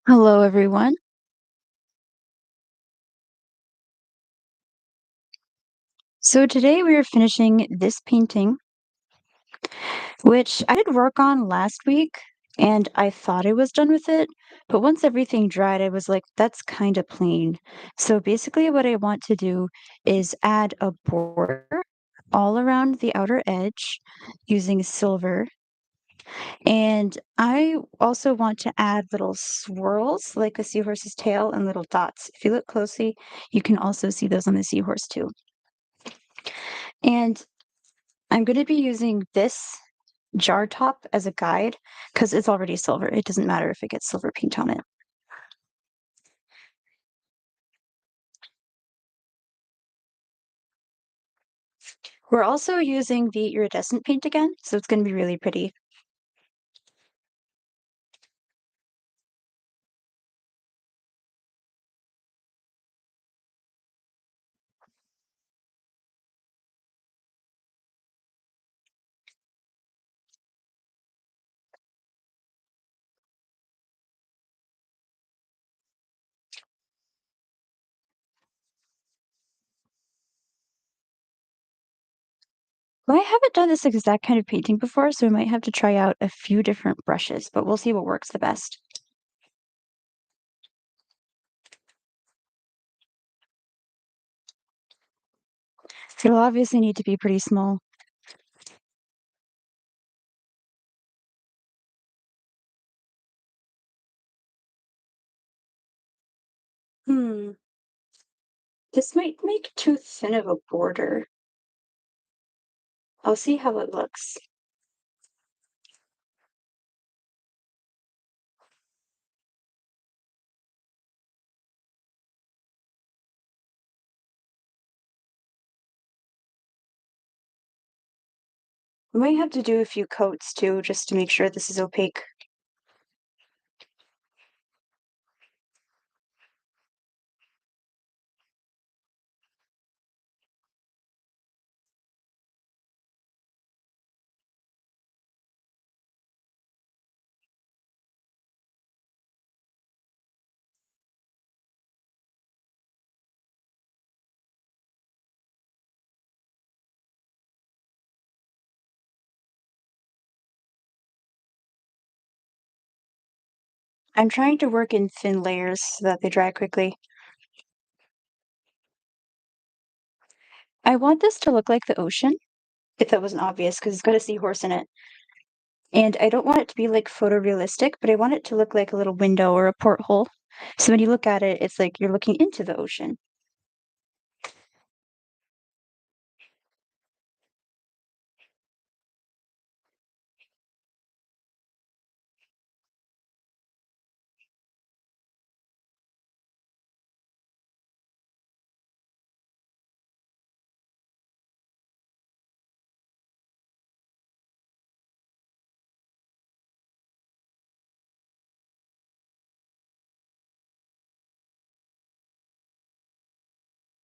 Hello, everyone. So today we are finishing this painting, which I did work on last week, and I thought I was done with it. But once everything dried, I was like, that's kind of plain. So basically, what I want to do is add a border all around the outer edge using silver. And I also want to add little swirls like a seahorse's tail and little dots. If you look closely, you can also see those on the seahorse too. And I'm gonna be using this jar top as a guide because it's already silver. It doesn't matter if it gets silver paint on it. We're also using the iridescent paint again, so it's gonna be really pretty. Well, I haven't done this exact kind of painting before, so we might have to try out a few different brushes, but we'll see what works the best. It'll obviously need to be pretty small. Hmm, this might make too thin of a border. I'll see how it looks. We might have to do a few coats too, just to make sure this is opaque. I'm trying to work in thin layers so that they dry quickly. I want this to look like the ocean, if that wasn't obvious, because it's got a seahorse in it. And I don't want it to be like photorealistic, but I want it to look like a little window or a porthole. So when you look at it, it's like you're looking into the ocean.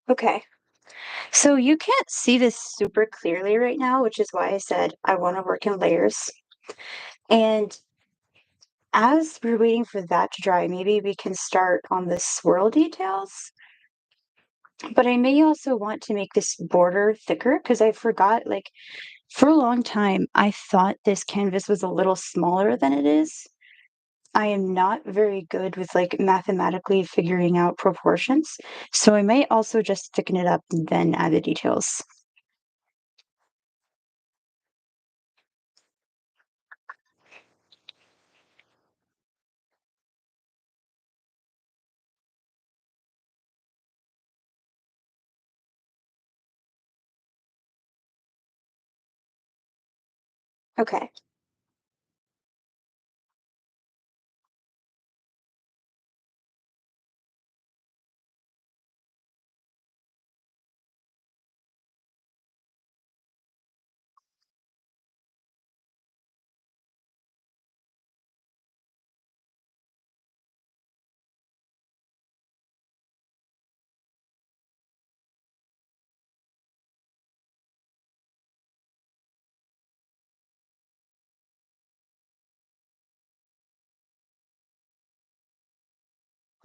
Okay. So you can't see this super clearly right now, which is why I said I want to work in layers. And as we're waiting for that to dry, maybe we can start on the swirl details. But I may also want to make this border thicker because I forgot, like, for a long time, I thought this canvas was a little smaller than it is. I am not very good with, like, mathematically figuring out proportions, so I might also just thicken it up and then add the details. Okay.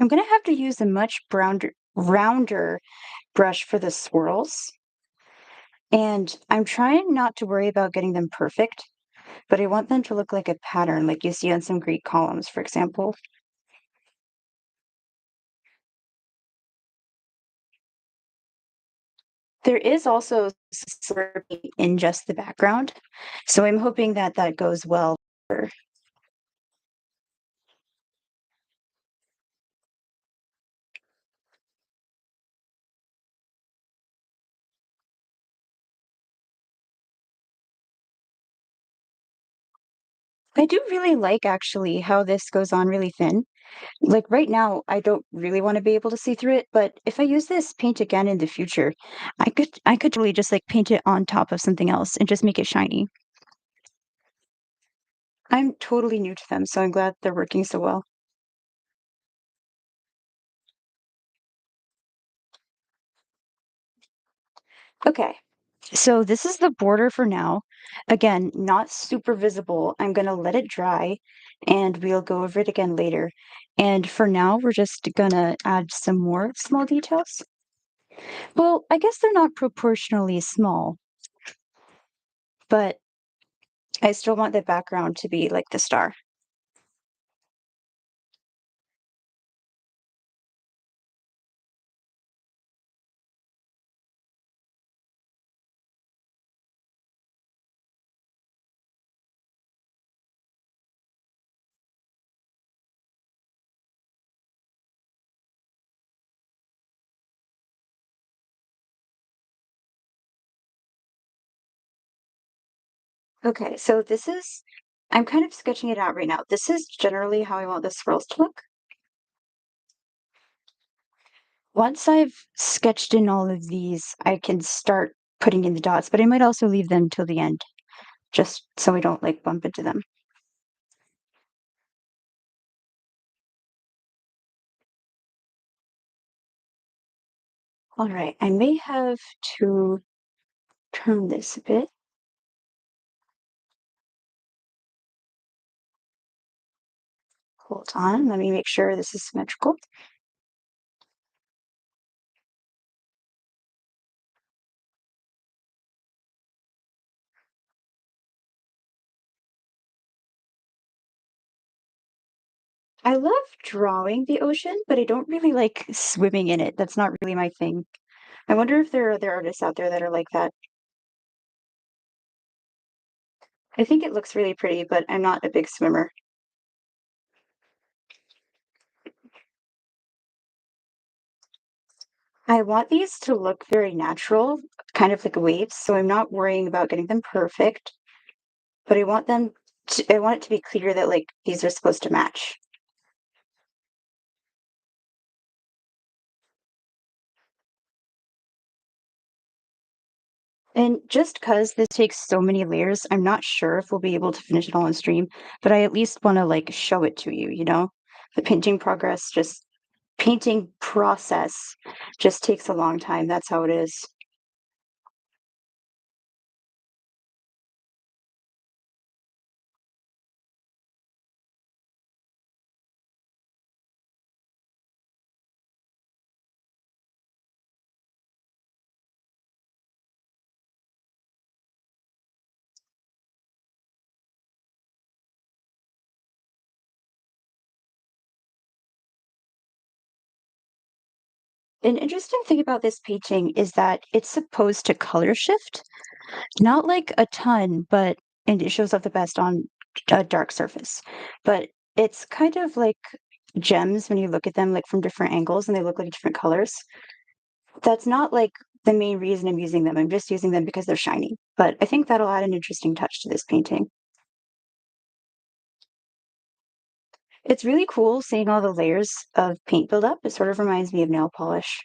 I'm gonna have to use a much rounder brush for the swirls, and I'm trying not to worry about getting them perfect, but I want them to look like a pattern like you see on some Greek columns, for example. There is also slurping in just the background, so I'm hoping that that goes well. I do really like actually how this goes on really thin. Like right now, I don't really want to be able to see through it, but if I use this paint again in the future, I could really just like paint it on top of something else and just make it shiny. I'm totally new to them, so I'm glad they're working so well. Okay, so this is the border for now. Again, not super visible. I'm gonna let it dry and we'll go over it again later. And for now, we're just gonna add some more small details. Well, I guess they're not proportionally small, but I still want the background to be like the star. Okay, so I'm kind of sketching it out right now. This is generally how I want the swirls to look. Once I've sketched in all of these, I can start putting in the dots, but I might also leave them till the end, just so we don't like bump into them. All right, I may have to turn this a bit. Hold on, let me make sure this is symmetrical. I love drawing the ocean, but I don't really like swimming in it. That's not really my thing. I wonder if there are other artists out there that are like that. I think it looks really pretty, but I'm not a big swimmer. I want these to look very natural, kind of like waves, so I'm not worrying about getting them perfect, but I want it to be clear that like these are supposed to match. And just because this takes so many layers, I'm not sure if we'll be able to finish it all on stream, but I at least want to like show it to you, you know? The painting process just takes a long time. That's how it is. An interesting thing about this painting is that it's supposed to color shift, not like a ton, but and it shows up the best on a dark surface. But it's kind of like gems when you look at them like from different angles and they look like different colors. That's not like the main reason I'm using them. I'm just using them because they're shiny. But I think that'll add an interesting touch to this painting. It's really cool seeing all the layers of paint build up. It sort of reminds me of nail polish.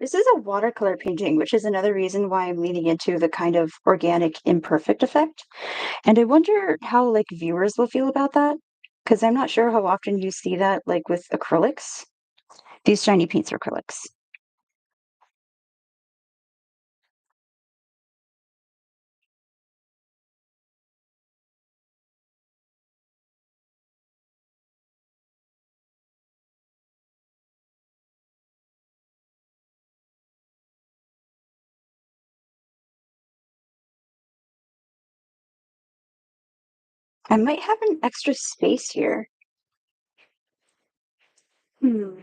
This is a watercolor painting, which is another reason why I'm leaning into the kind of organic, imperfect effect. And I wonder how like viewers will feel about that, because I'm not sure how often you see that like with acrylics. These shiny paints are acrylics. I might have an extra space here. Hmm.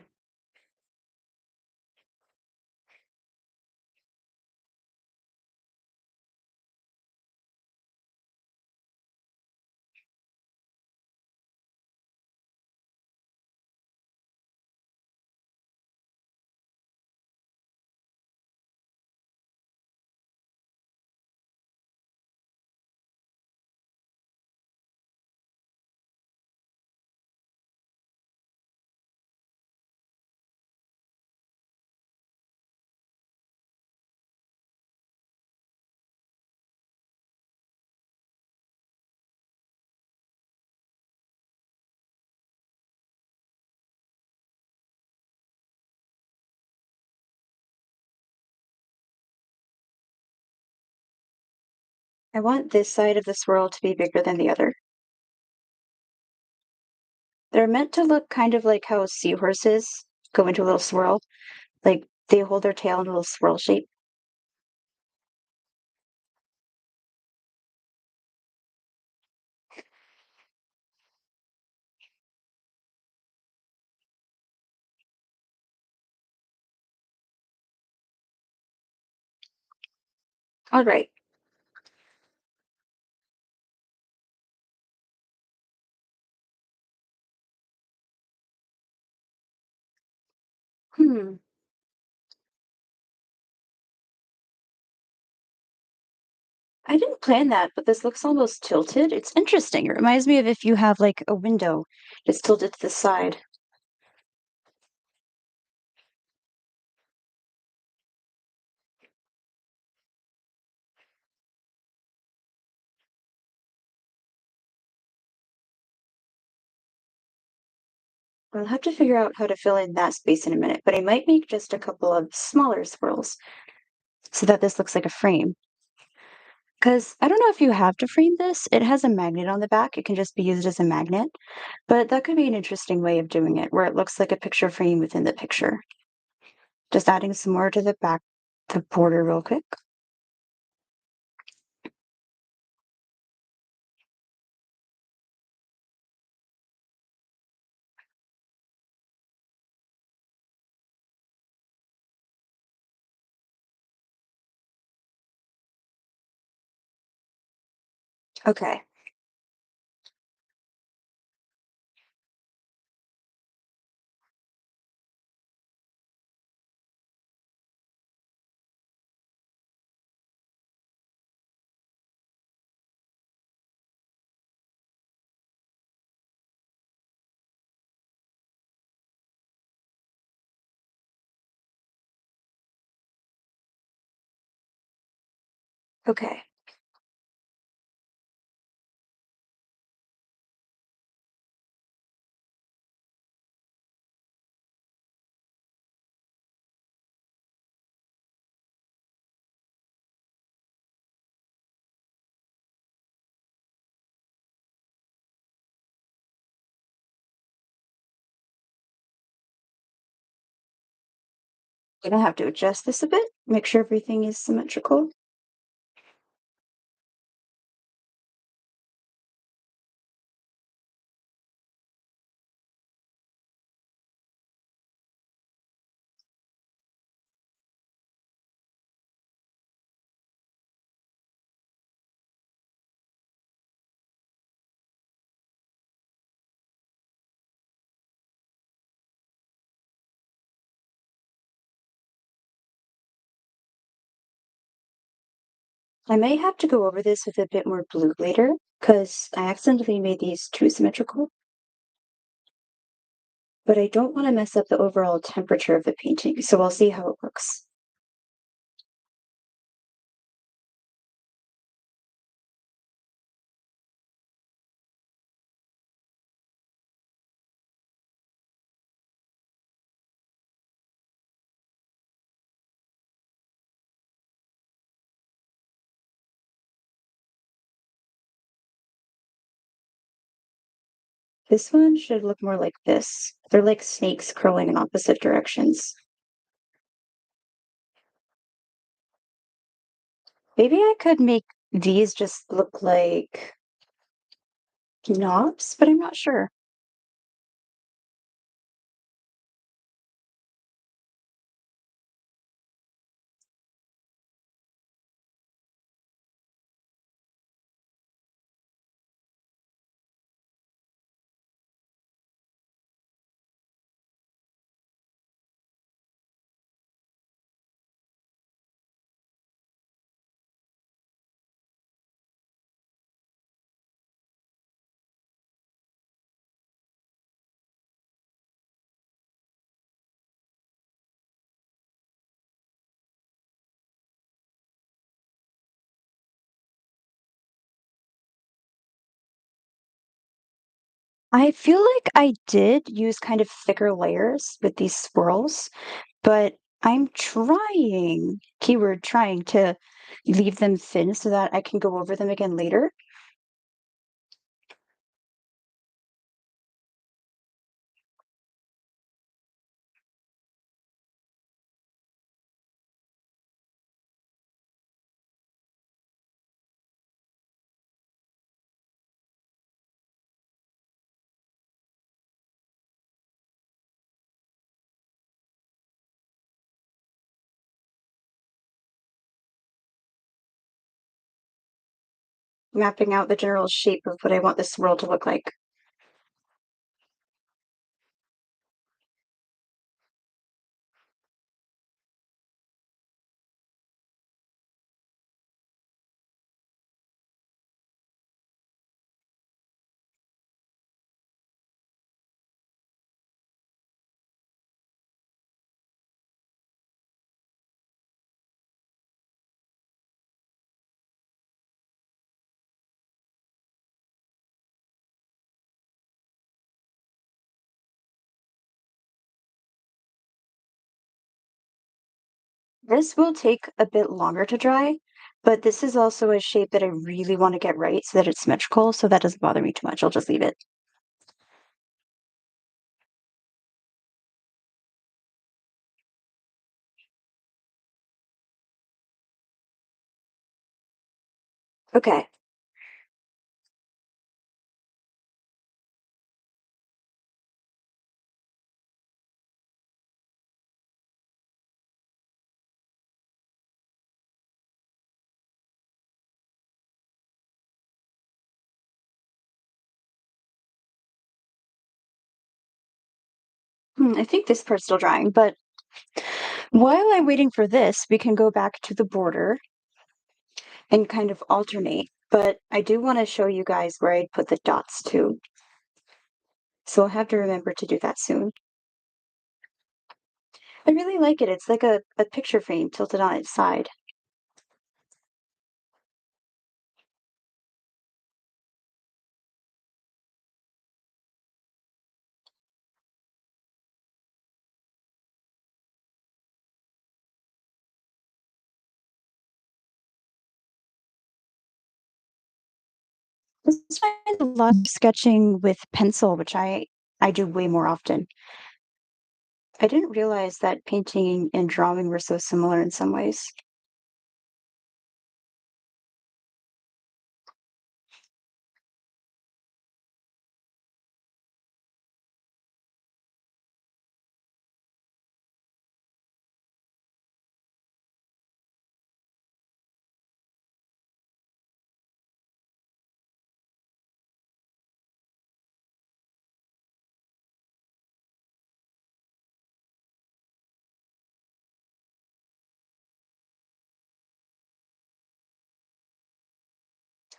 I want this side of the swirl to be bigger than the other. They're meant to look kind of like how seahorses go into a little swirl, like they hold their tail in a little swirl shape. All right. Hmm. I didn't plan that, but this looks almost tilted. It's interesting. It reminds me of if you have like a window, it's tilted to the side. I'll have to figure out how to fill in that space in a minute, but I might make just a couple of smaller swirls so that this looks like a frame. Because I don't know if you have to frame this. It has a magnet on the back. It can just be used as a magnet, but that could be an interesting way of doing it, where it looks like a picture frame within the picture. Just adding some more to the back, the border real quick. Okay. Okay. Gonna have to adjust this a bit, make sure everything is symmetrical. I may have to go over this with a bit more blue later, because I accidentally made these too symmetrical, but I don't want to mess up the overall temperature of the painting, so I'll see how it looks. This one should look more like this. They're like snakes curling in opposite directions. Maybe I could make these just look like knobs, but I'm not sure. I feel like I did use kind of thicker layers with these swirls, but I'm trying, keyword trying, to leave them thin so that I can go over them again later. Mapping out the general shape of what I want this swirl to look like. This will take a bit longer to dry, but this is also a shape that I really want to get right so that it's symmetrical, so that doesn't bother me too much. I'll just leave it. Okay. I think this part's still drying, but while I'm waiting for this, we can go back to the border and kind of alternate. But I do want to show you guys where I'd put the dots too. So I'll have to remember to do that soon. I really like it. It's like a picture frame tilted on its side. This is a lot of sketching with pencil, which I do way more often. I didn't realize that painting and drawing were so similar in some ways.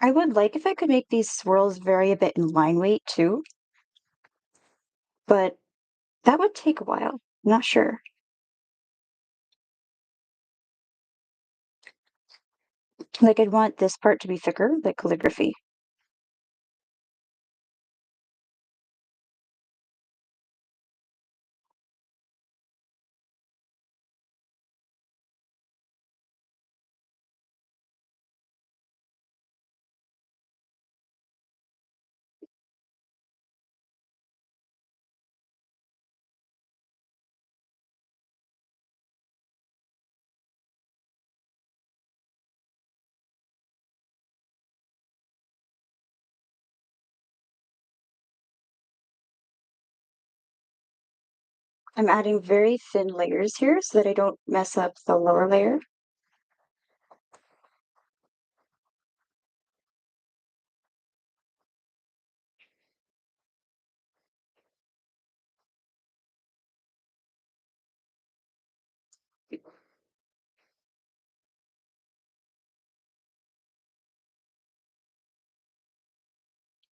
I would like if I could make these swirls vary a bit in line weight too, but that would take a while. I'm not sure. Like I'd want this part to be thicker, like calligraphy. I'm adding very thin layers here so that I don't mess up the lower layer.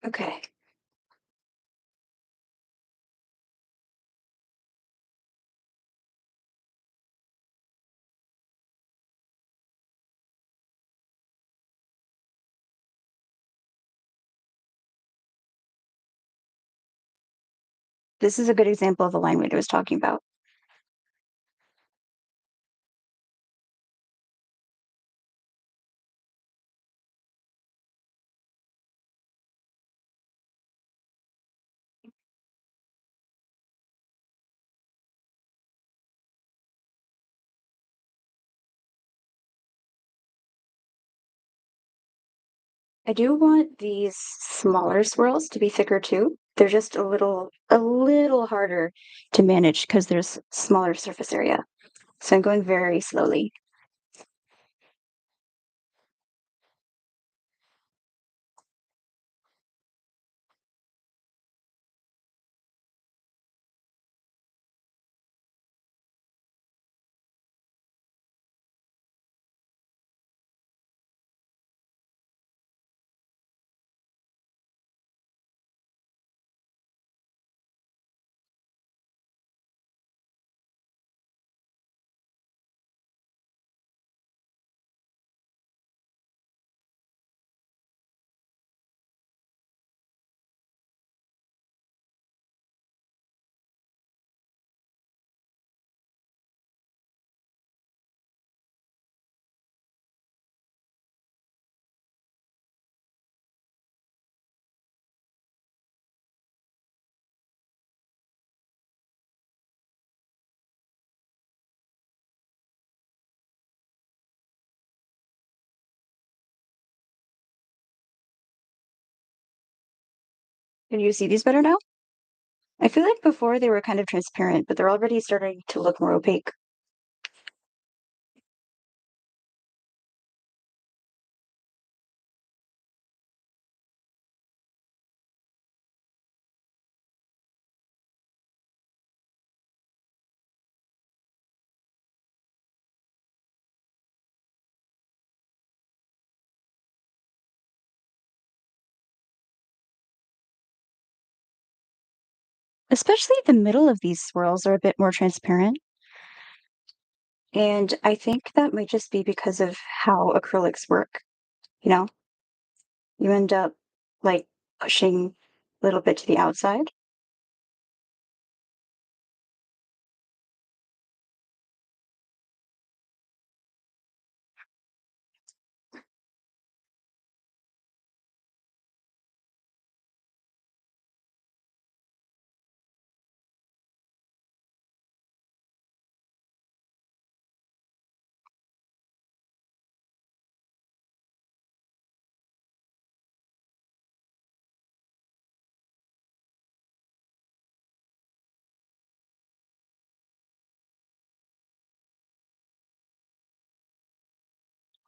Okay. This is a good example of the line weight I was talking about. I do want these smaller swirls to be thicker too. They're just a little harder to manage because there's smaller surface area. So I'm going very slowly. Can you see these better now? I feel like before they were kind of transparent, but they're already starting to look more opaque. Especially the middle of these swirls are a bit more transparent. And I think that might just be because of how acrylics work. You know, you end up like pushing a little bit to the outside.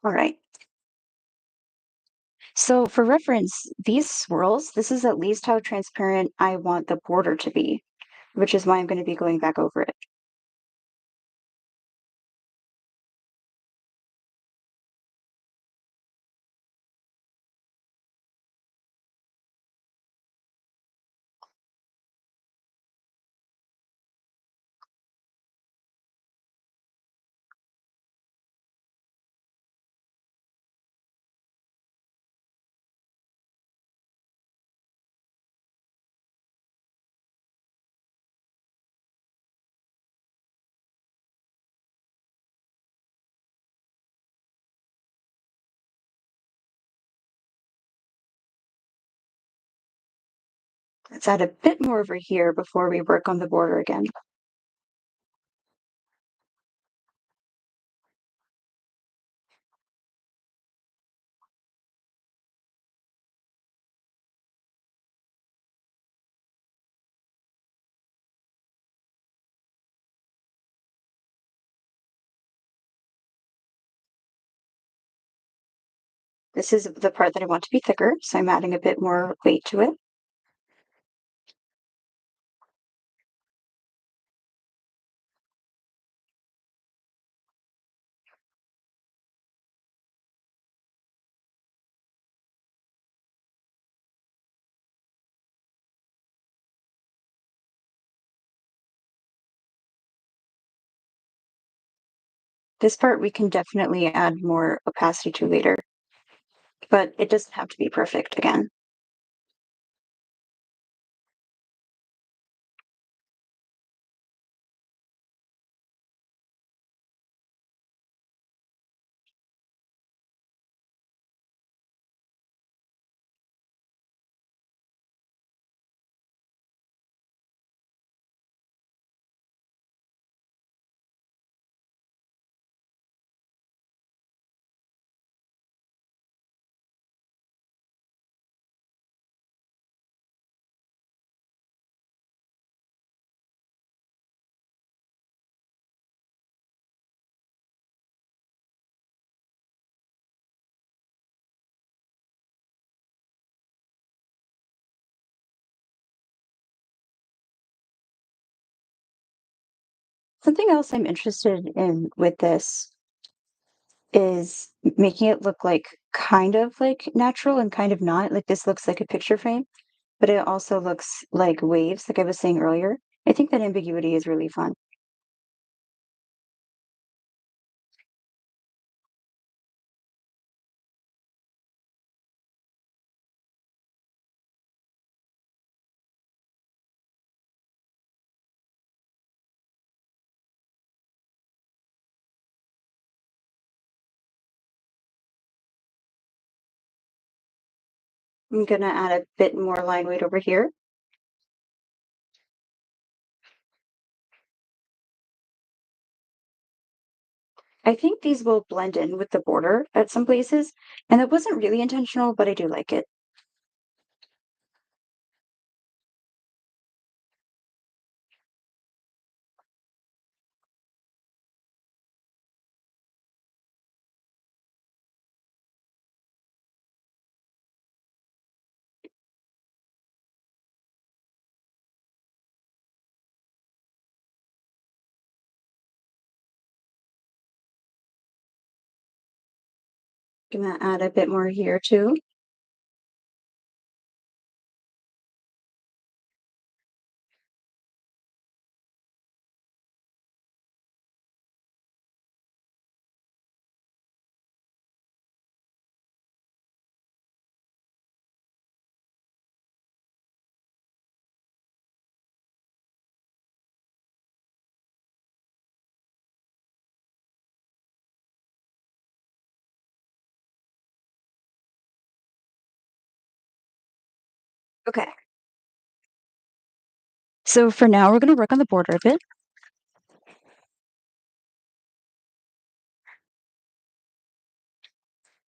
All right. So for reference, these swirls, this is at least how transparent I want the border to be, which is why I'm going to be going back over it. Let's add a bit more over here before we work on the border again. This is the part that I want to be thicker, so I'm adding a bit more weight to it. This part we can definitely add more opacity to later, but it doesn't have to be perfect again. Something else I'm interested in with this is making it look like kind of like natural and kind of not. Like this looks like a picture frame, but it also looks like waves, like I was saying earlier. I think that ambiguity is really fun. I'm gonna add a bit more line weight over here. I think these will blend in with the border at some places, and it wasn't really intentional, but I do like it. Gonna add a bit more here too. Okay. So for now, we're gonna work on the border a bit.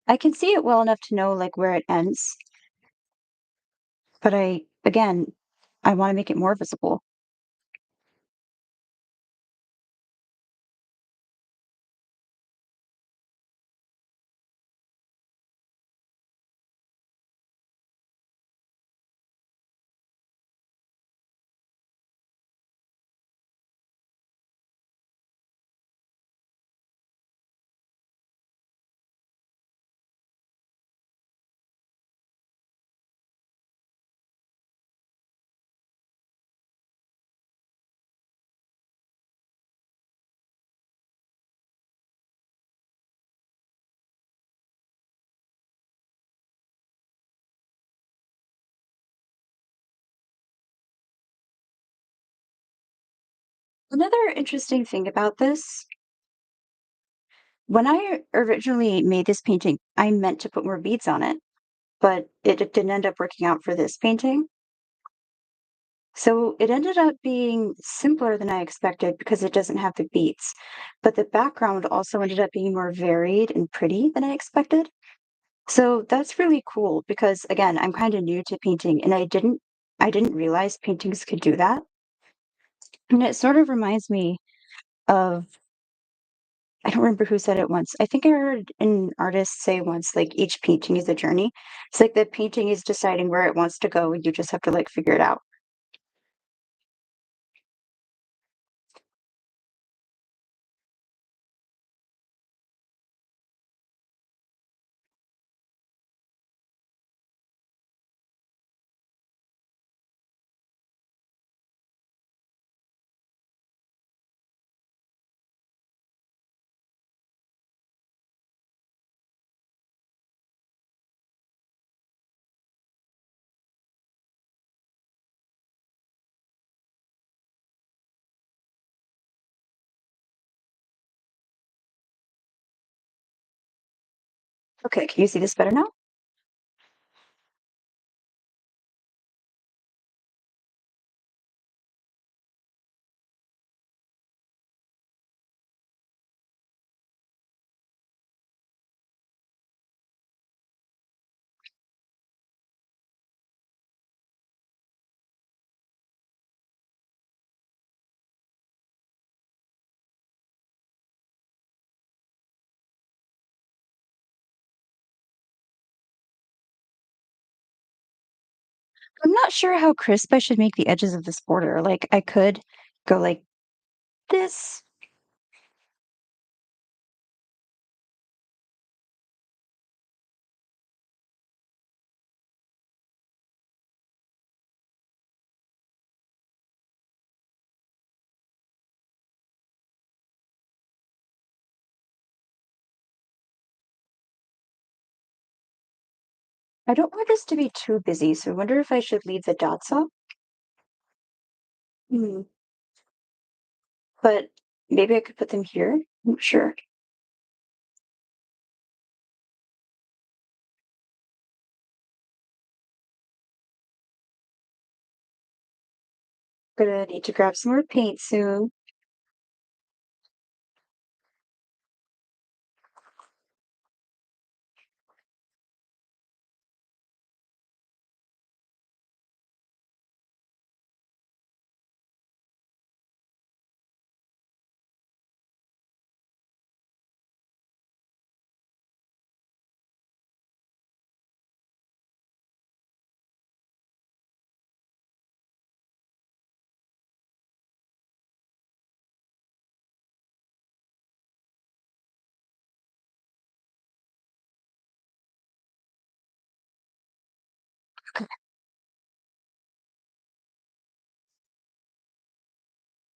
I can see it well enough to know like where it ends, but again, I want to make it more visible. Another interesting thing about this, when I originally made this painting, I meant to put more beads on it, but it didn't end up working out for this painting. So it ended up being simpler than I expected because it doesn't have the beads. But the background also ended up being more varied and pretty than I expected. So that's really cool because again, I'm kind of new to painting and I didn't realize paintings could do that. And it sort of reminds me of I don't remember who said it once. I think I heard an artist say once, like, each painting is a journey. It's like the painting is deciding where it wants to go, and you just have to, like, figure it out. Okay, can you see this better now? I'm not sure how crisp I should make the edges of this border. Like, I could go like this. I don't want this to be too busy, so I wonder if I should leave the dots up. Hmm. But maybe I could put them here. I'm not sure. Gonna need to grab some more paint soon. Okay.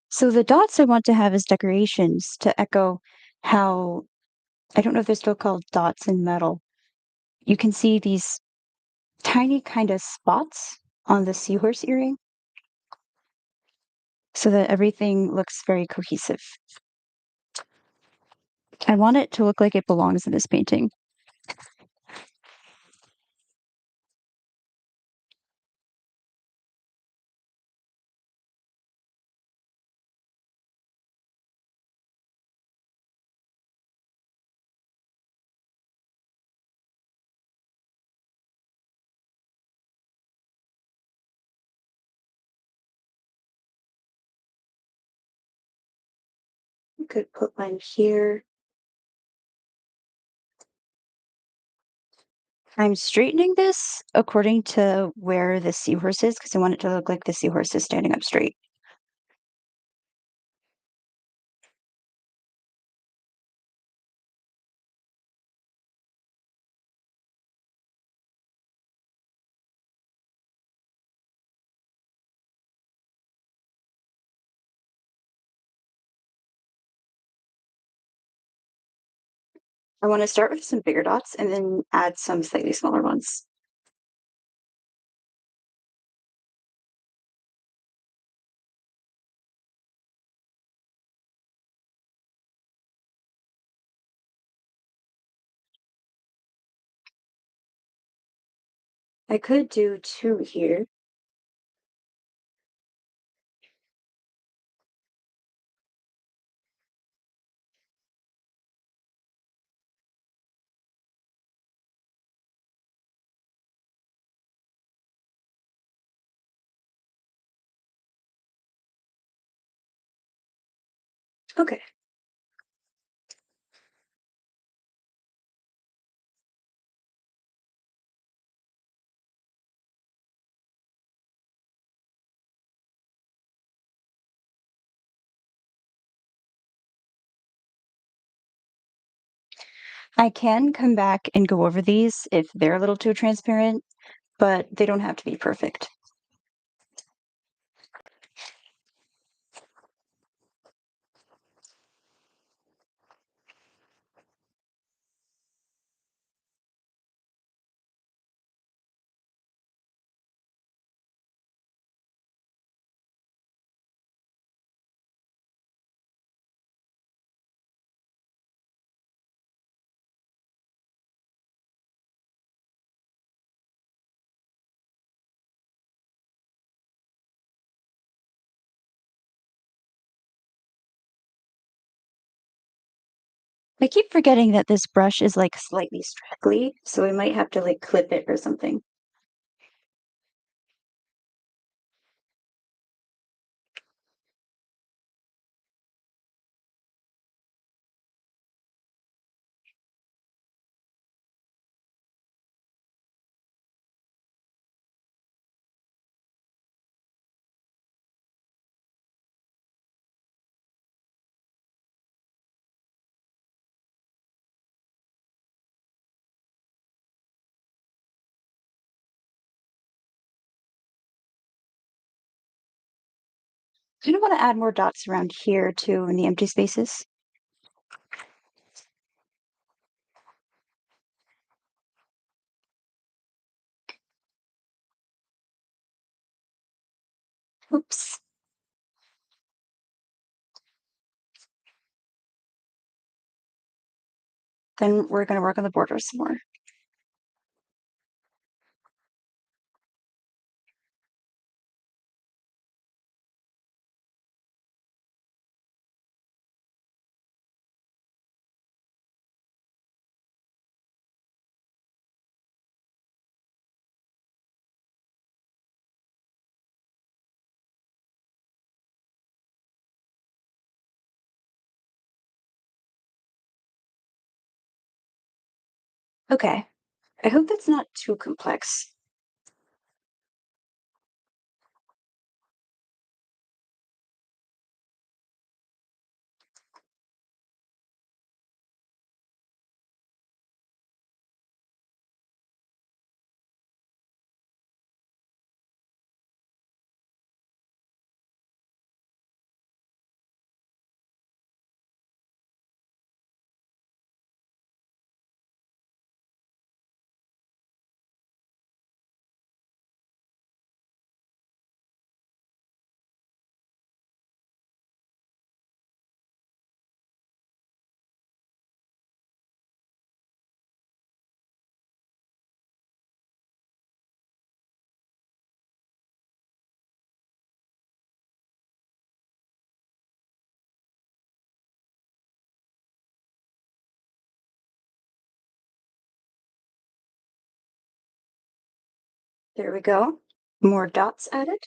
So the dots I want to have as decorations to echo how I don't know if they're still called dots in metal. You can see these tiny kind of spots on the seahorse earring so that everything looks very cohesive. I want it to look like it belongs in this painting. I could put one here. I'm straightening this according to where the seahorse is because I want it to look like the seahorse is standing up straight. I want to start with some bigger dots and then add some slightly smaller ones. I could do two here. Okay. I can come back and go over these if they're a little too transparent, but they don't have to be perfect. I keep forgetting that this brush is like slightly straggly, so I might have to like clip it or something. I kind of want to add more dots around here too in the empty spaces. Oops. Then we're going to work on the borders some more. Okay. I hope that's not too complex. There we go. More dots added.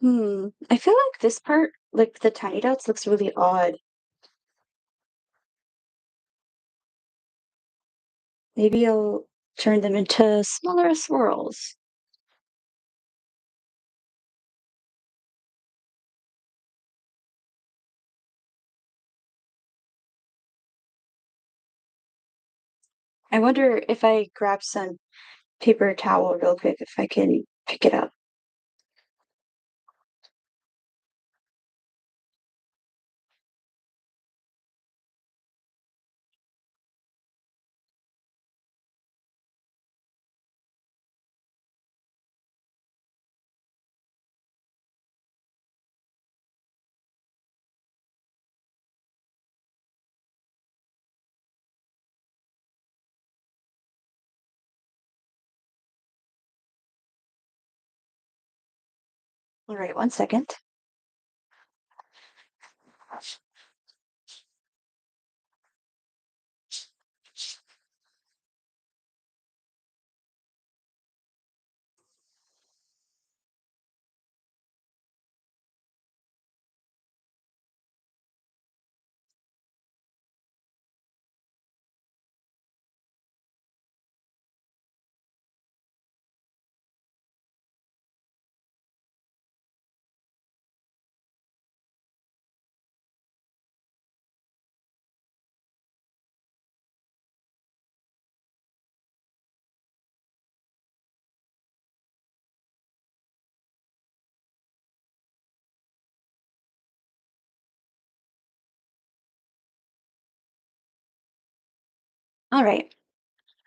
I feel like this part, like the tiny dots, looks really odd. Maybe I'll turn them into smaller swirls. I wonder if I grab some paper towel real quick, if I can pick it up. All right, 1 second. All right.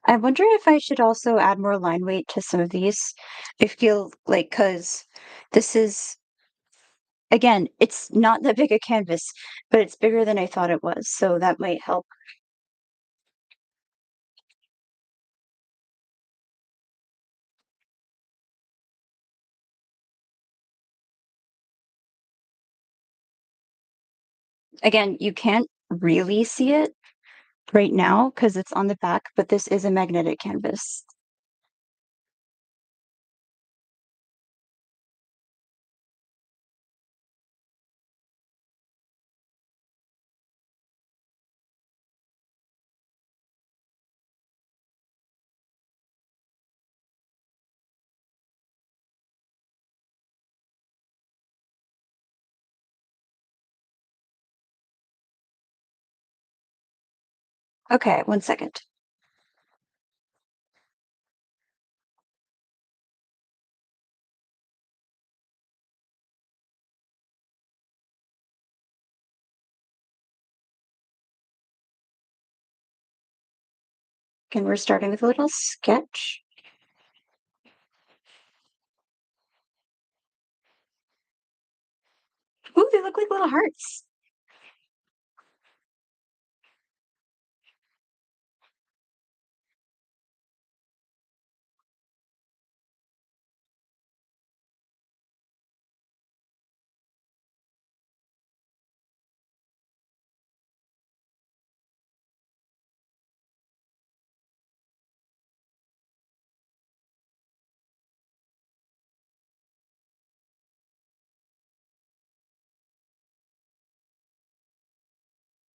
I wonder if I should also add more line weight to some of these. I feel like because this is, again, it's not that big a canvas, but it's bigger than I thought it was. So that might help. Again, you can't really see it right now because it's on the back, but this is a magnetic canvas. Okay, one second. And we're starting with a little sketch. Ooh, they look like little hearts.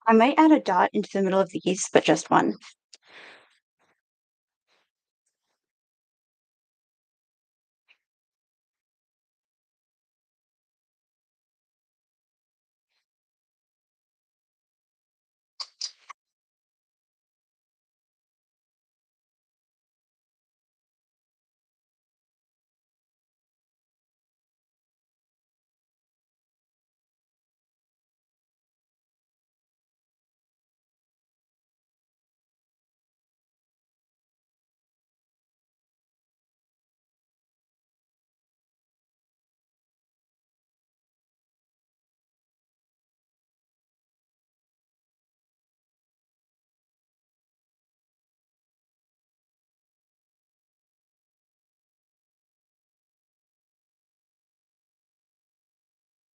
I might add a dot into the middle of these, but just one.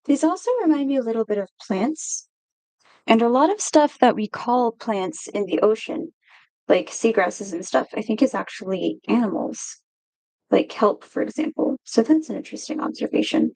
These also remind me a little bit of plants and a lot of stuff that we call plants in the ocean, like seagrasses and stuff, I think is actually animals, like kelp, for example. So that's an interesting observation.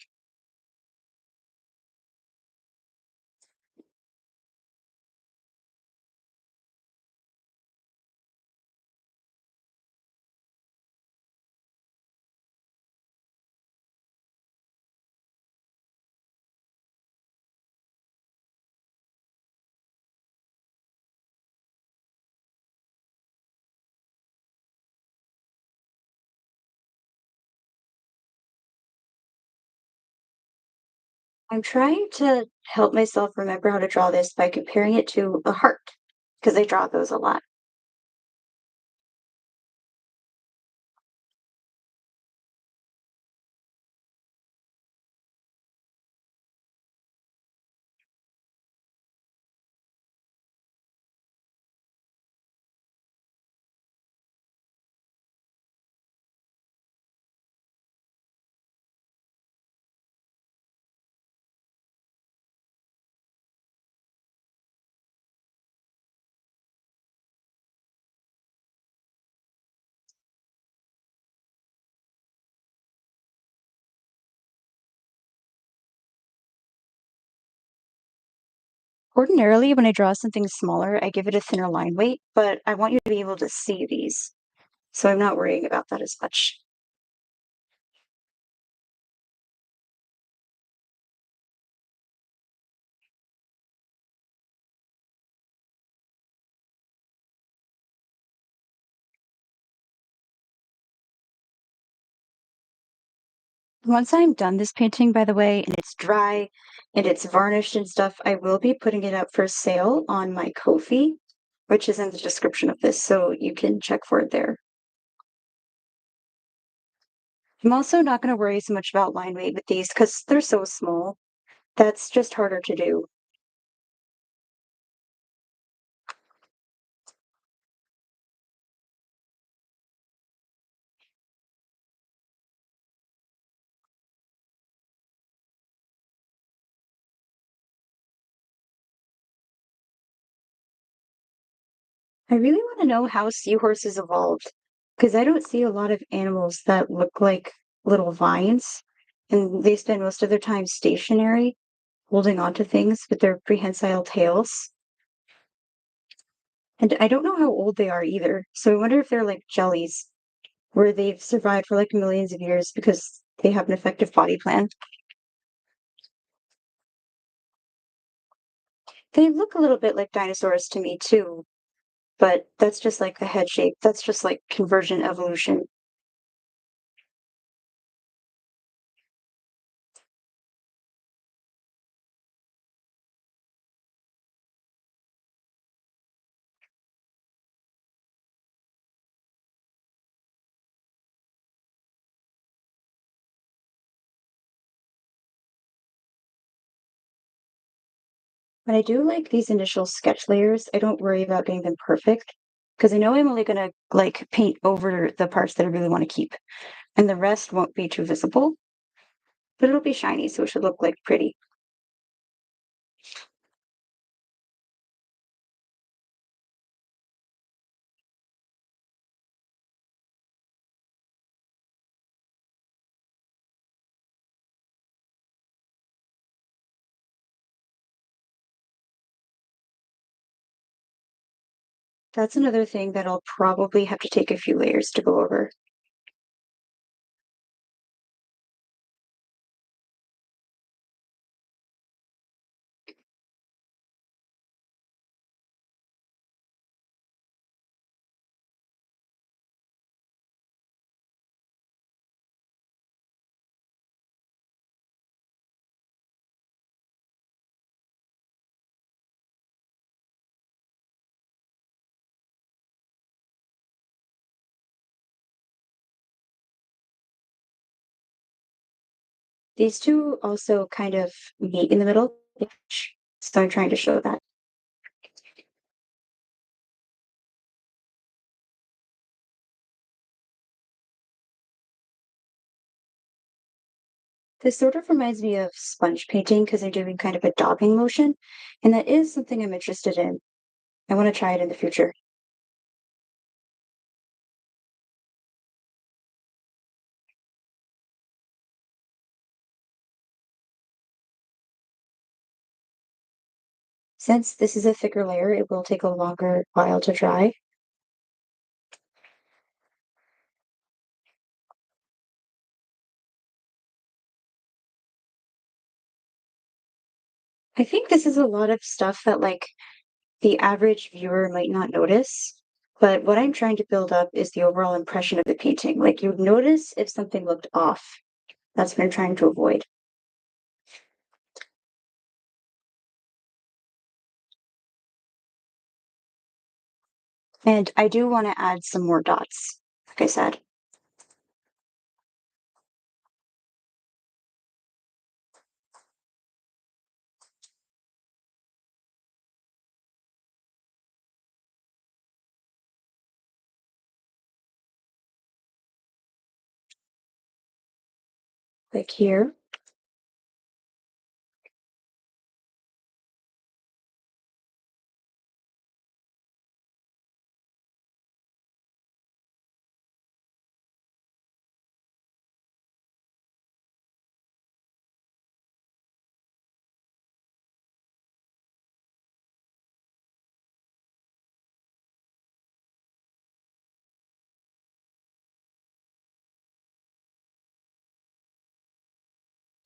I'm trying to help myself remember how to draw this by comparing it to a heart, because I draw those a lot. Ordinarily, when I draw something smaller, I give it a thinner line weight, but I want you to be able to see these, so I'm not worrying about that as much. Once I'm done this painting, by the way, and it's dry and it's varnished and stuff, I will be putting it up for sale on my Ko-fi. which is in the description of this, so you can check for it there. I'm also not going to worry so much about line weight with these because they're so small. That's just harder to do. I really want to know how seahorses evolved because I don't see a lot of animals that look like little vines, and they spend most of their time stationary, holding on to things with their prehensile tails. And I don't know how old they are either, so I wonder if they're like jellies, where they've survived for like millions of years because they have an effective body plan. They look a little bit like dinosaurs to me too, but that's just like the head shape. That's just like convergent evolution. But I do like these initial sketch layers. I don't worry about getting them perfect because I know I'm only gonna like paint over the parts that I really want to keep, and the rest won't be too visible, but it'll be shiny, so it should look like pretty. That's another thing that I'll probably have to take a few layers to go over. These two also kind of meet in the middle, so I'm trying to show that. This sort of reminds me of sponge painting because I'm doing kind of a daubing motion, and that is something I'm interested in. I want to try it in the future. Since this is a thicker layer, it will take a longer while to dry. I think this is a lot of stuff that like the average viewer might not notice, but what I'm trying to build up is the overall impression of the painting. Like you'd notice if something looked off. That's what I'm trying to avoid. And I do want to add some more dots, like I said, like here.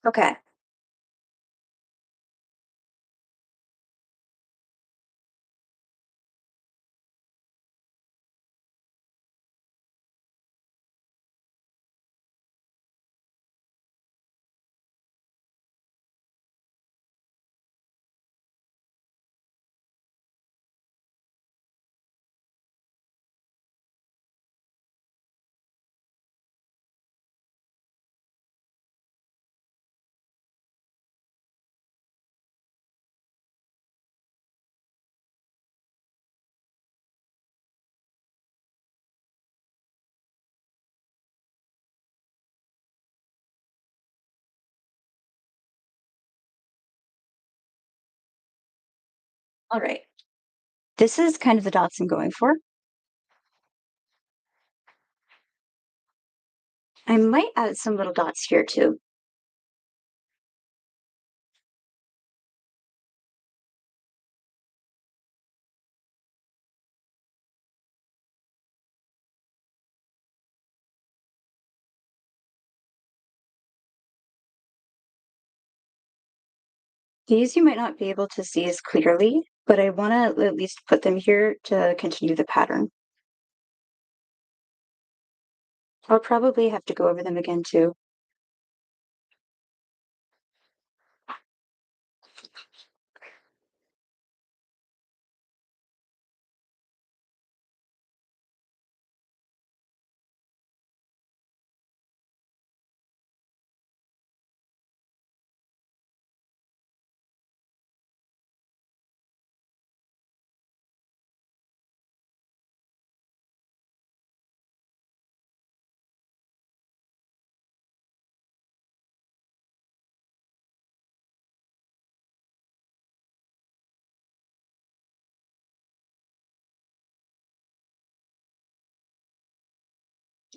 Okay. All right. This is kind of the dots I'm going for. I might add some little dots here too. These you might not be able to see as clearly, but I want to at least put them here to continue the pattern. I'll probably have to go over them again too.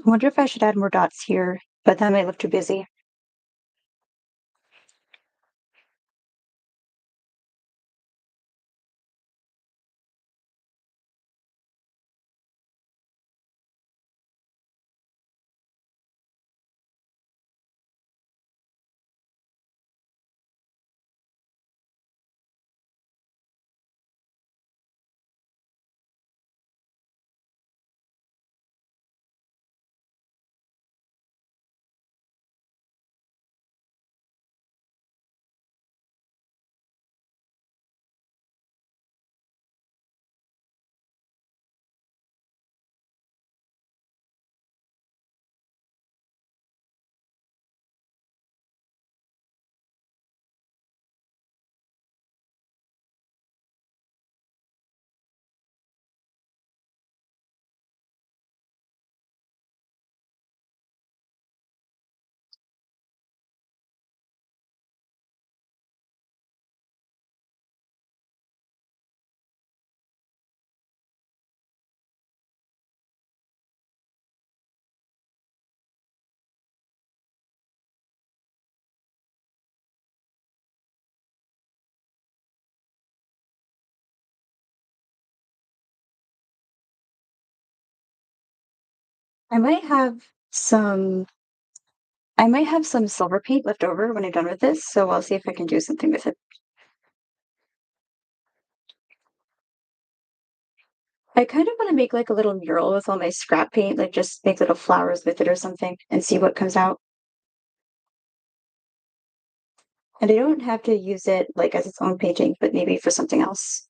I wonder if I should add more dots here, but that might look too busy. I might have some I might have some silver paint left over when I'm done with this, so I'll see if I can do something with it. I kind of want to make like a little mural with all my scrap paint, like just make little flowers with it or something and see what comes out. And I don't have to use it like as its own painting, but maybe for something else.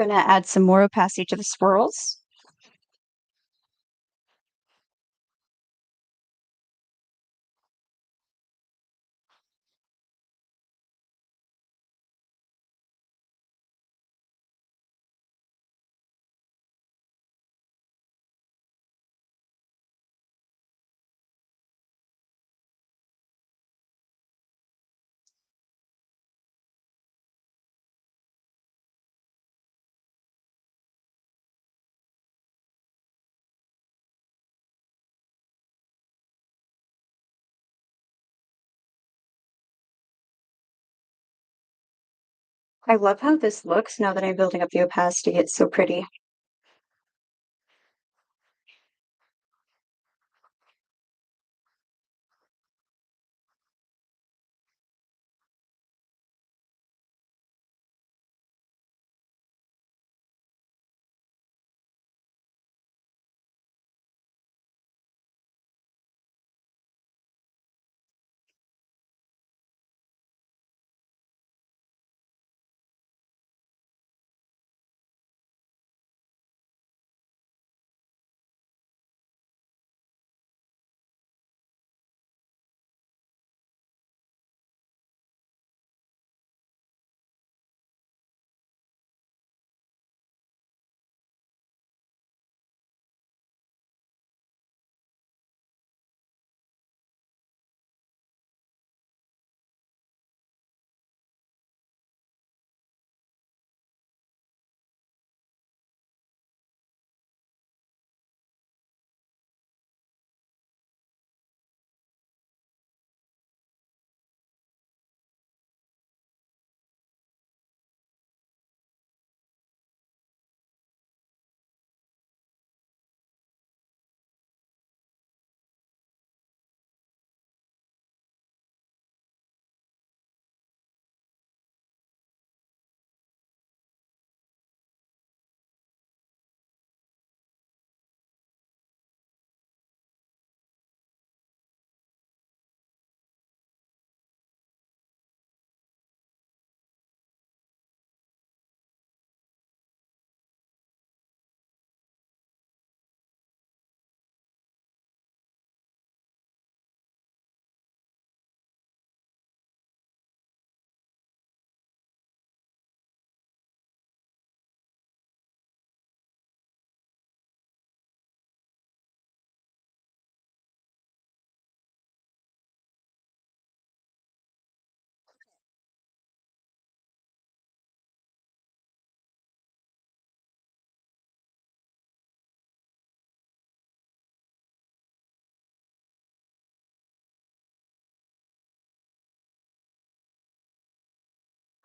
Gonna add some more opacity to the swirls. I love how this looks now that I'm building up the opacity. It's so pretty.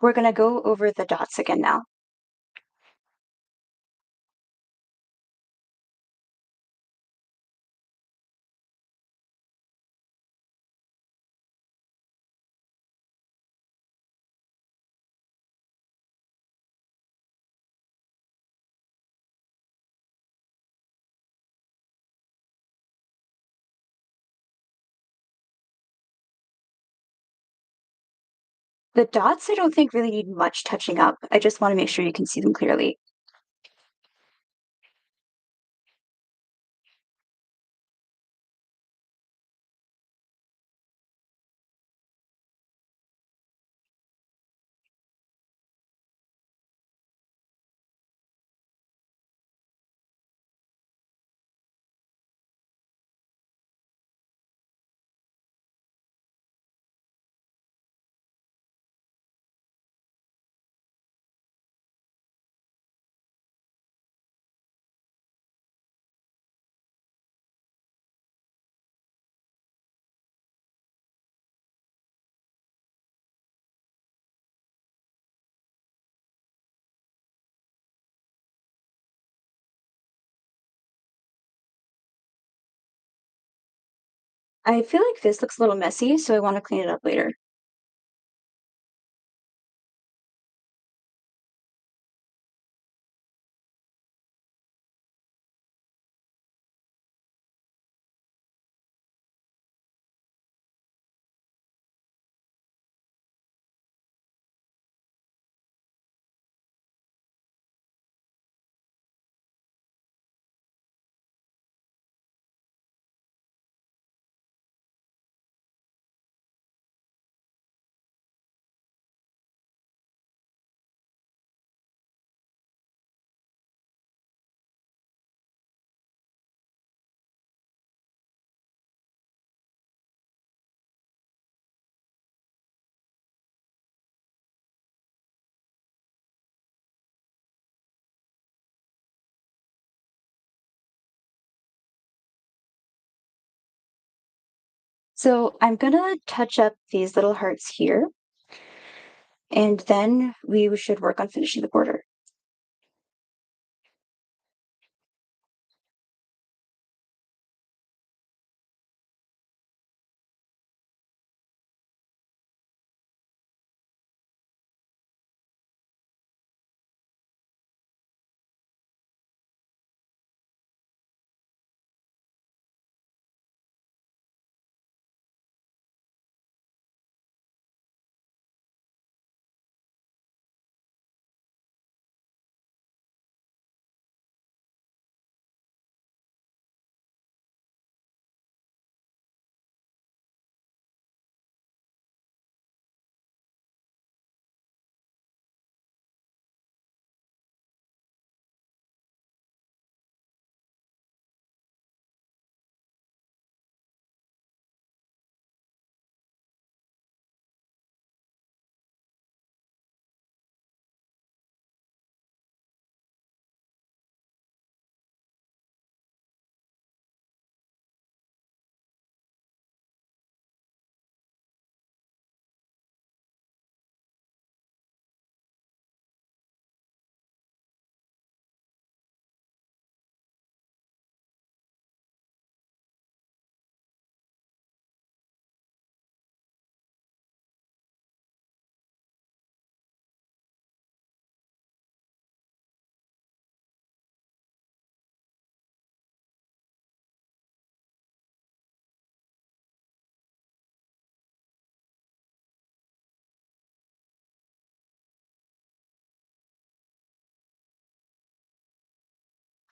We're gonna go over the dots again now. The dots I don't think really need much touching up. I just want to make sure you can see them clearly. I feel like this looks a little messy, so I want to clean it up later. So I'm gonna touch up these little hearts here, and then we should work on finishing the border.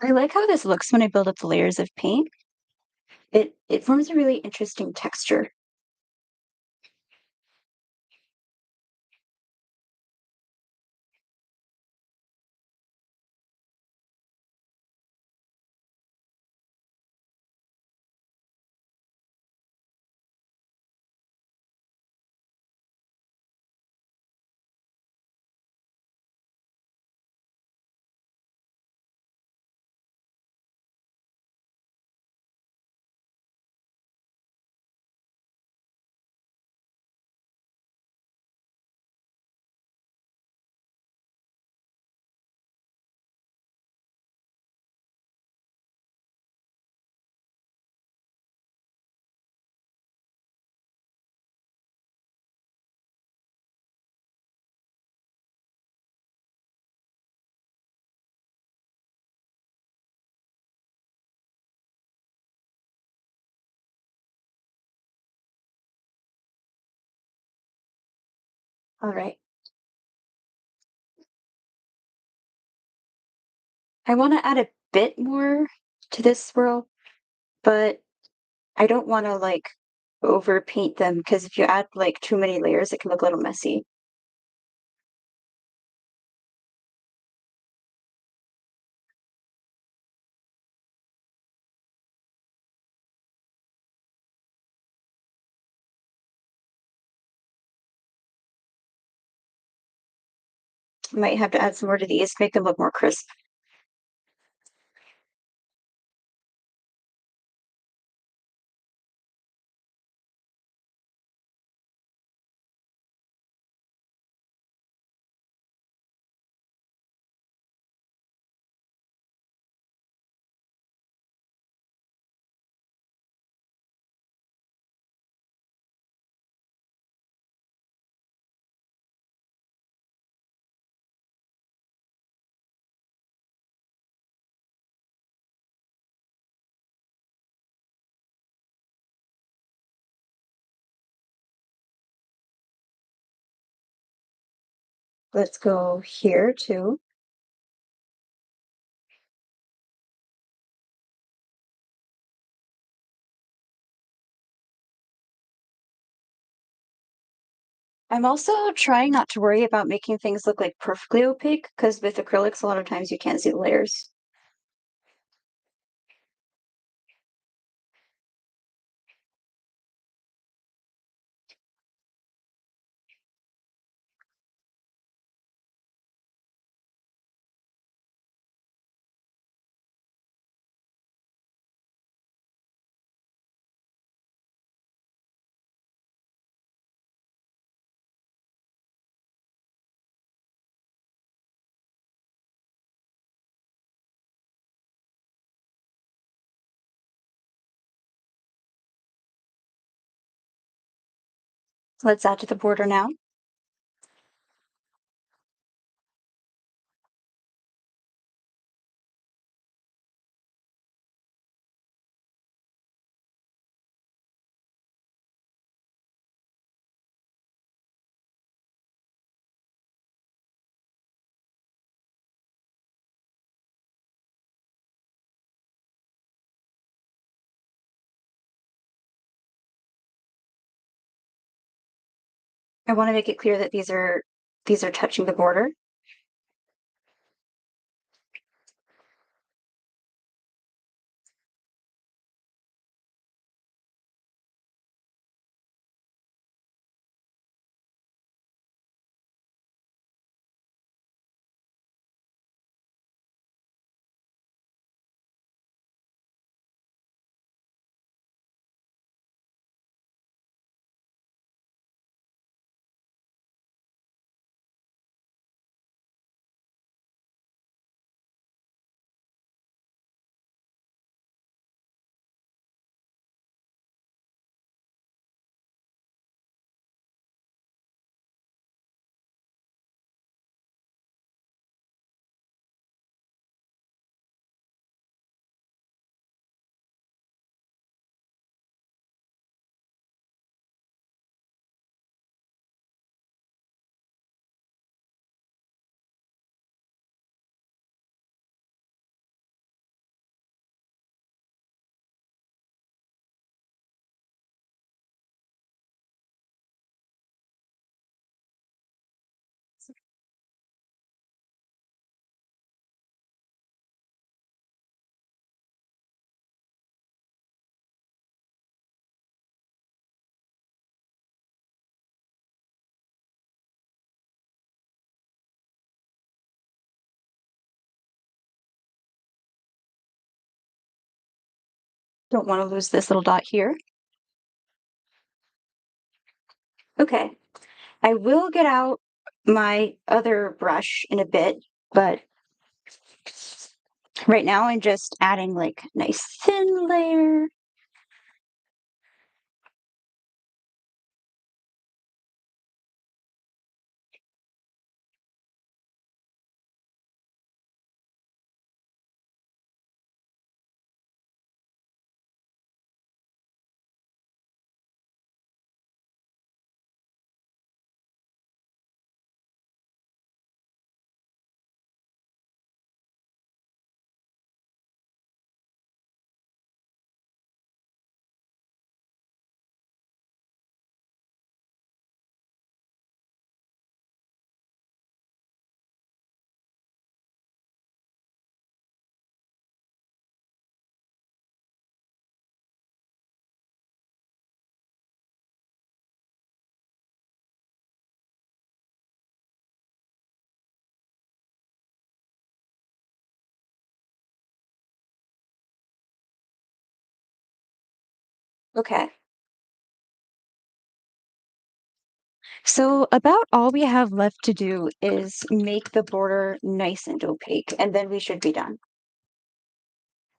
I like how this looks when I build up the layers of paint. It forms a really interesting texture. All right. I want to add a bit more to this swirl, but I don't want to like over paint them because if you add like too many layers, it can look a little messy. Might have to add some more to these, make them look more crisp. Let's go here too. I'm also trying not to worry about making things look like perfectly opaque because with acrylics, a lot of times you can't see the layers. Let's add to the border now. I want to make it clear that these are touching the border. Don't want to lose this little dot here. Okay, I will get out my other brush in a bit, but right now I'm just adding like nice thin layer. Okay. So about all we have left to do is make the border nice and opaque, and then we should be done.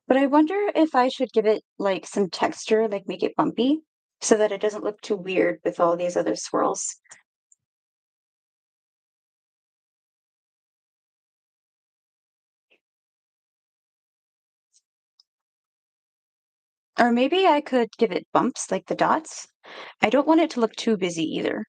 But I wonder if I should give it like some texture, like make it bumpy, so that it doesn't look too weird with all these other swirls. Or maybe I could give it bumps like the dots. I don't want it to look too busy either.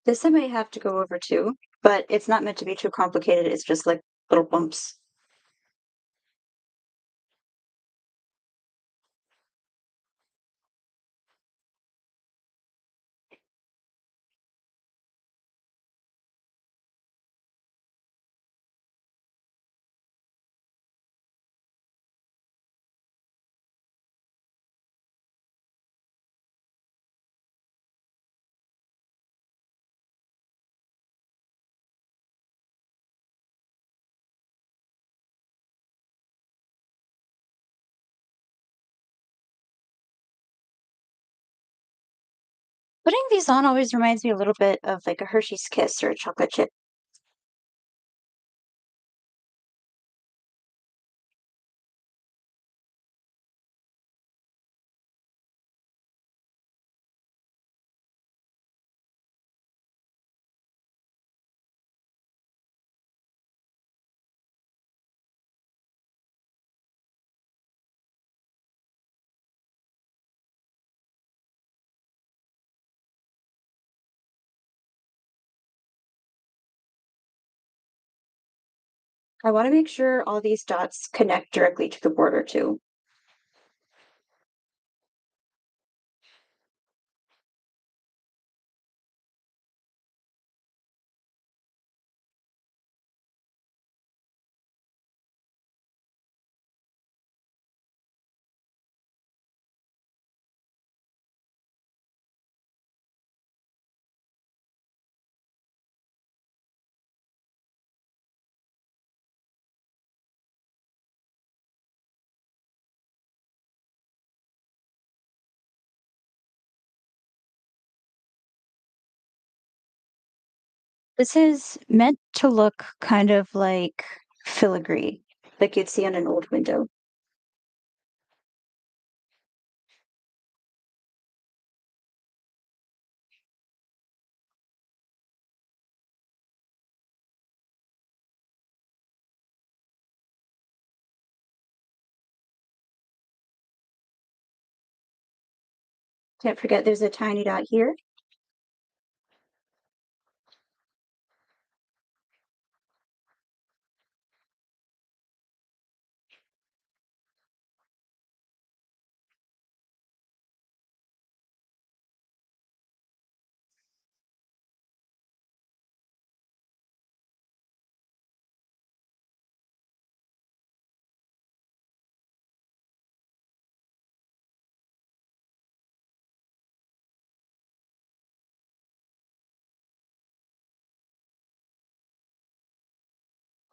This I might have to go over too, but it's not meant to be too complicated. It's just like little bumps. Putting these on always reminds me a little bit of like a Hershey's Kiss or a chocolate chip. I want to make sure all these dots connect directly to the border too. This is meant to look kind of like filigree, like you'd see on an old window. Can't forget there's a tiny dot here.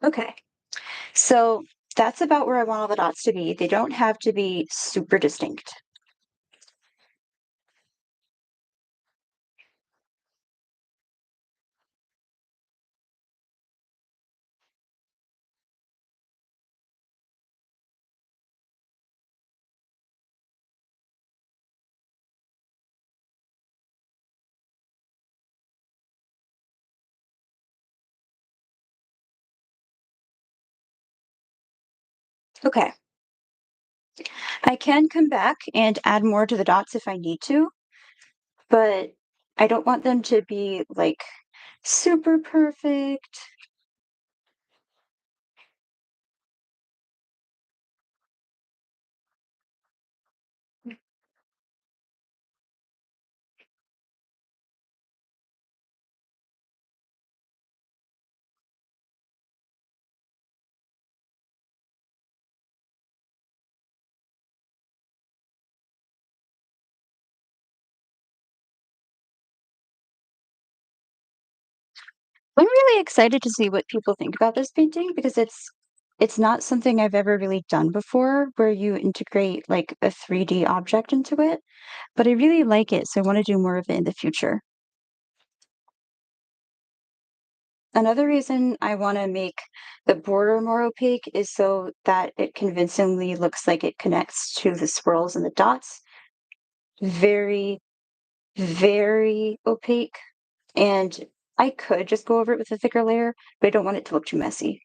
Okay, so that's about where I want all the dots to be. They don't have to be super distinct. Okay, I can come back and add more to the dots if I need to, but I don't want them to be like super perfect. I'm really excited to see what people think about this painting because it's not something I've ever really done before where you integrate like a 3D object into it, but I really like it, so I want to do more of it in the future. Another reason I want to make the border more opaque is so that it convincingly looks like it connects to the swirls and the dots. Very, very opaque. And I could just go over it with a thicker layer, but I don't want it to look too messy.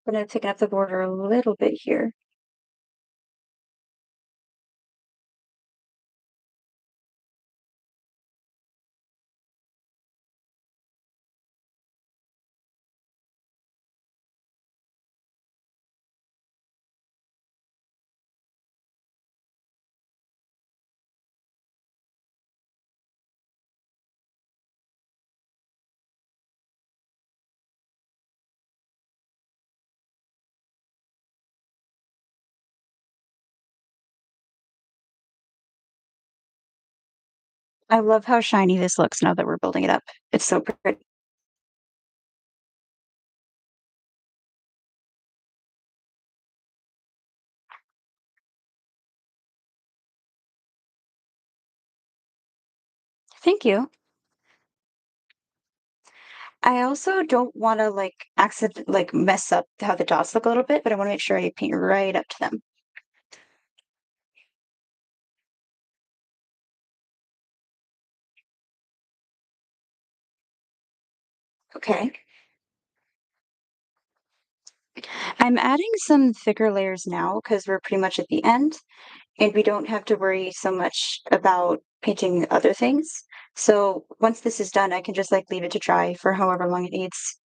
Gonna thicken up the border a little bit here. I love how shiny this looks now that we're building it up. It's so pretty. Thank you. I also don't wanna, like, mess up how the dots look a little bit, but I wanna make sure I paint right up to them. Okay. I'm adding some thicker layers now because 'cause we're pretty much at the end, and we don't have to worry so much about painting other things. So, once this is done, I can just, like, leave it to dry for however long it needs.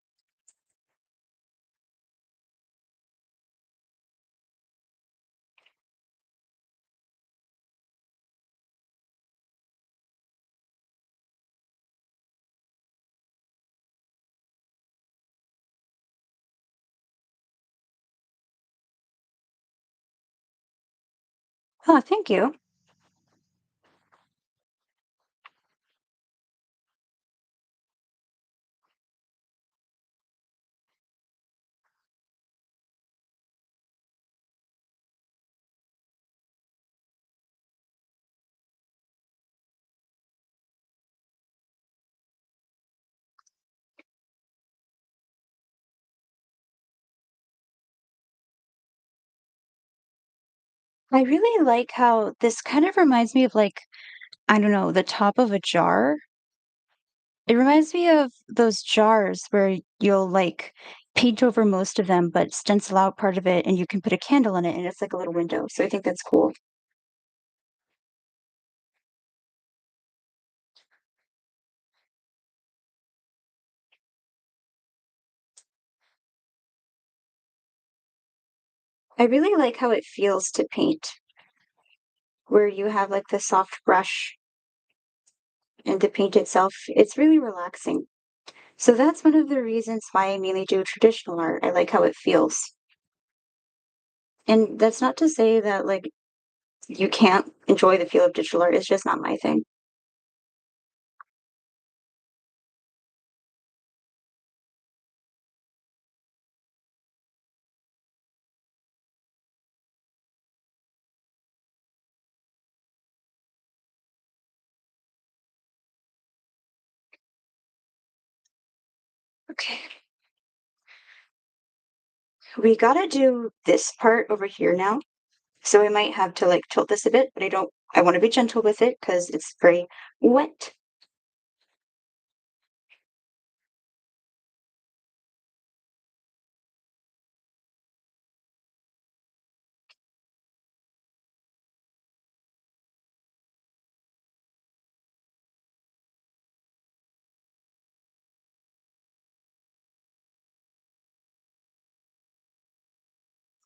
Oh, thank you. I really like how this kind of reminds me of, like, I don't know, the top of a jar. It reminds me of those jars where you'll, like, paint over most of them, but stencil out part of it, and you can put a candle in it, and it's like a little window, so I think that's cool. I really like how it feels to paint, where you have, like, the soft brush and the paint itself. It's really relaxing. So that's one of the reasons why I mainly do traditional art. I like how it feels. And that's not to say that, like, you can't enjoy the feel of digital art, it's just not my thing. Okay. We gotta do this part over here now. So I might have to, like, tilt this a bit, but I wanna be gentle with it because it's very wet.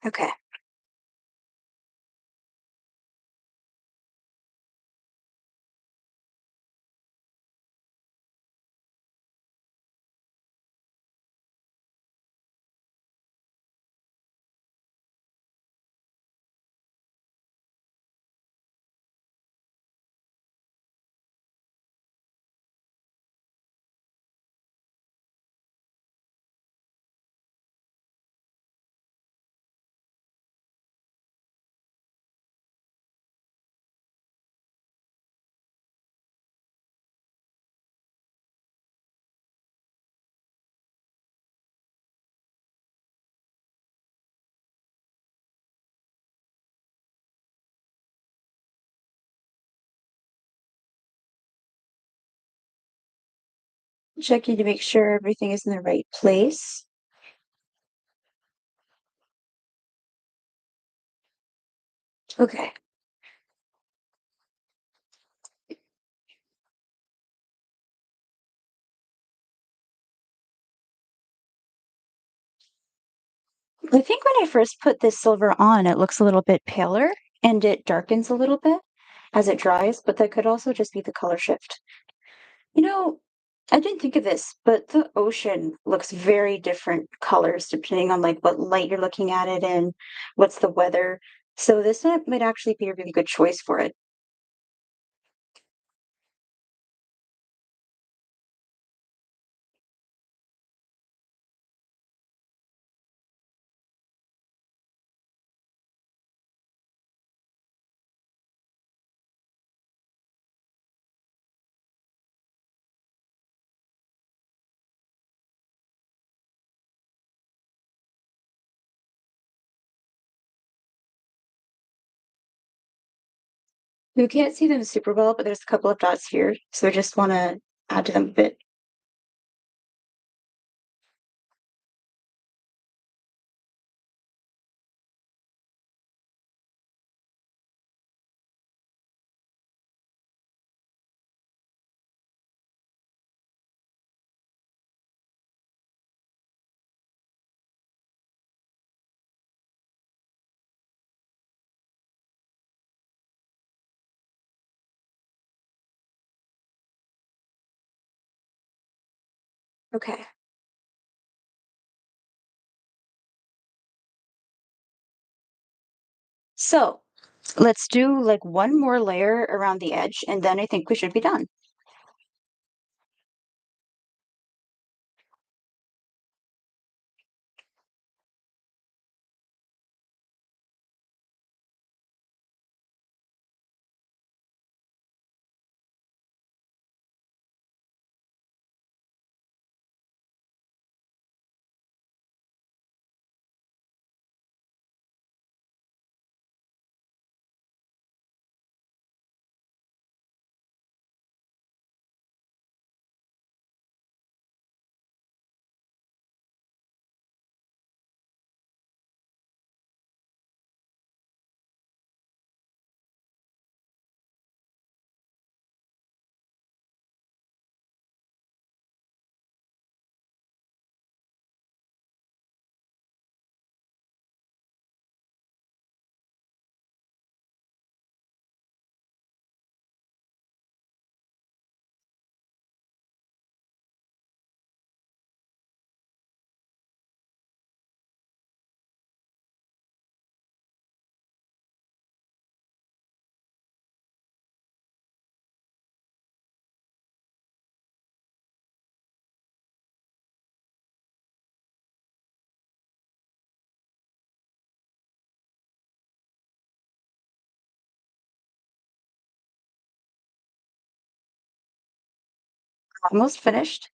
Okay. Checking to make sure everything is in the right place. Okay. I think when I first put this silver on, it looks a little bit paler and it darkens a little bit as it dries, but that could also just be the color shift. You know, I didn't think of this, but the ocean looks very different colors depending on like what light you're looking at it in, what's the weather. So this might actually be a really good choice for it. You can't see them super well, but there's a couple of dots here, so I just want to add to them a bit. Okay. So let's do like one more layer around the edge, and then I think we should be done. Almost finished.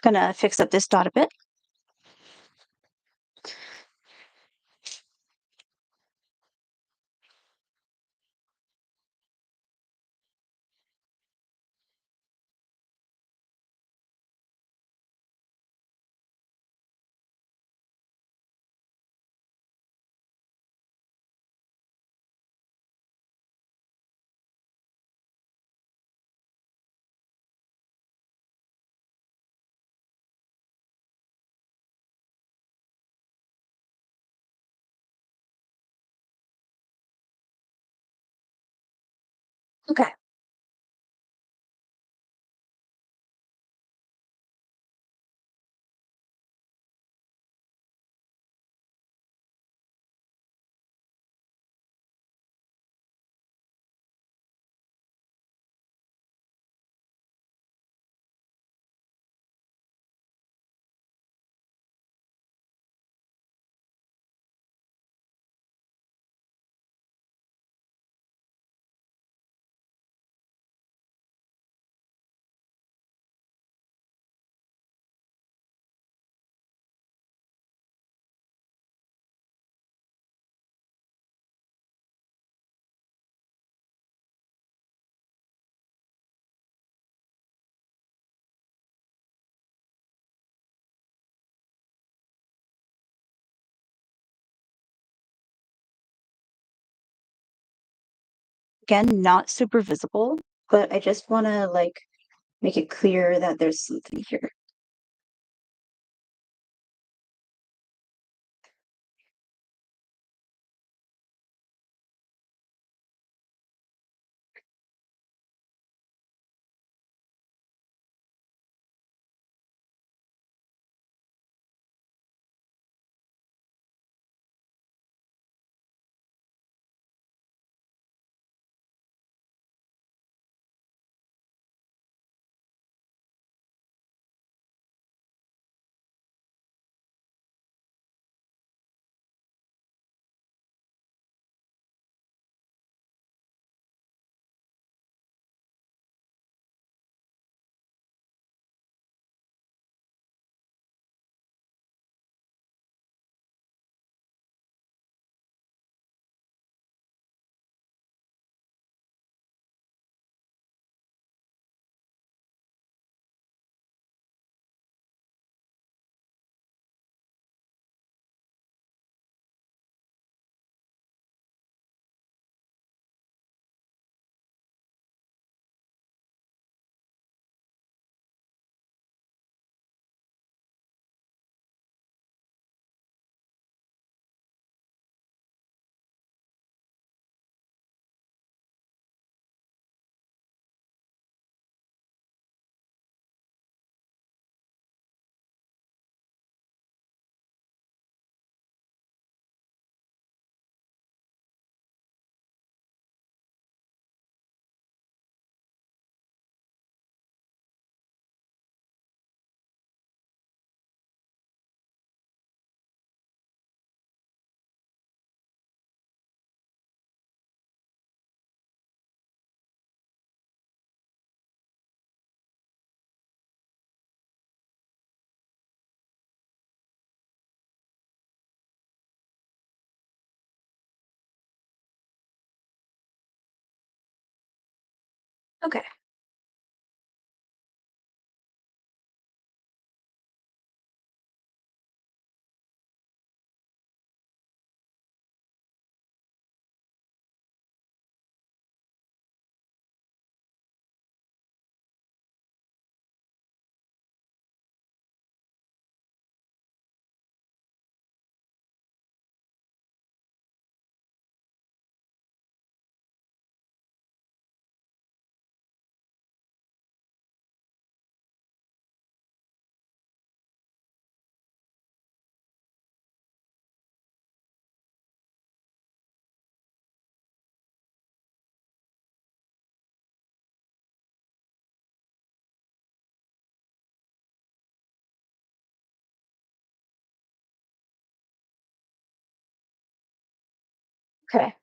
Gonna fix up this dot a bit. Okay. again, not super visible, but I just wanna, like, make it clear that there's something here. Okay. Okay.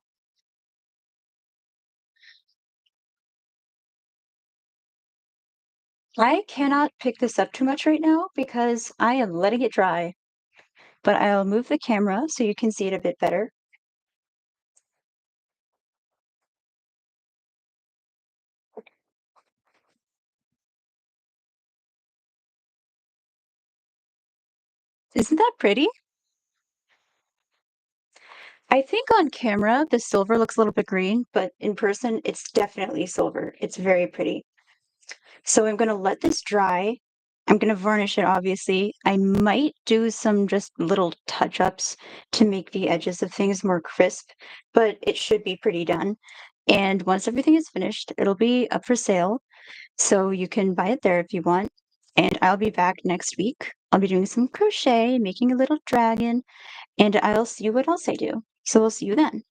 I cannot pick this up too much right now because I am letting it dry, but I'll move the camera so you can see it a bit better. Isn't that pretty? I think on camera, the silver looks a little bit green, but in person, it's definitely silver. It's very pretty. So I'm gonna let this dry. I'm gonna varnish it, obviously. I might do some just little touch-ups to make the edges of things more crisp, but it should be pretty done. And once everything is finished, it'll be up for sale. So you can buy it there if you want. And I'll be back next week. I'll be doing some crochet, making a little dragon, and I'll see what else I do. So we'll see you then.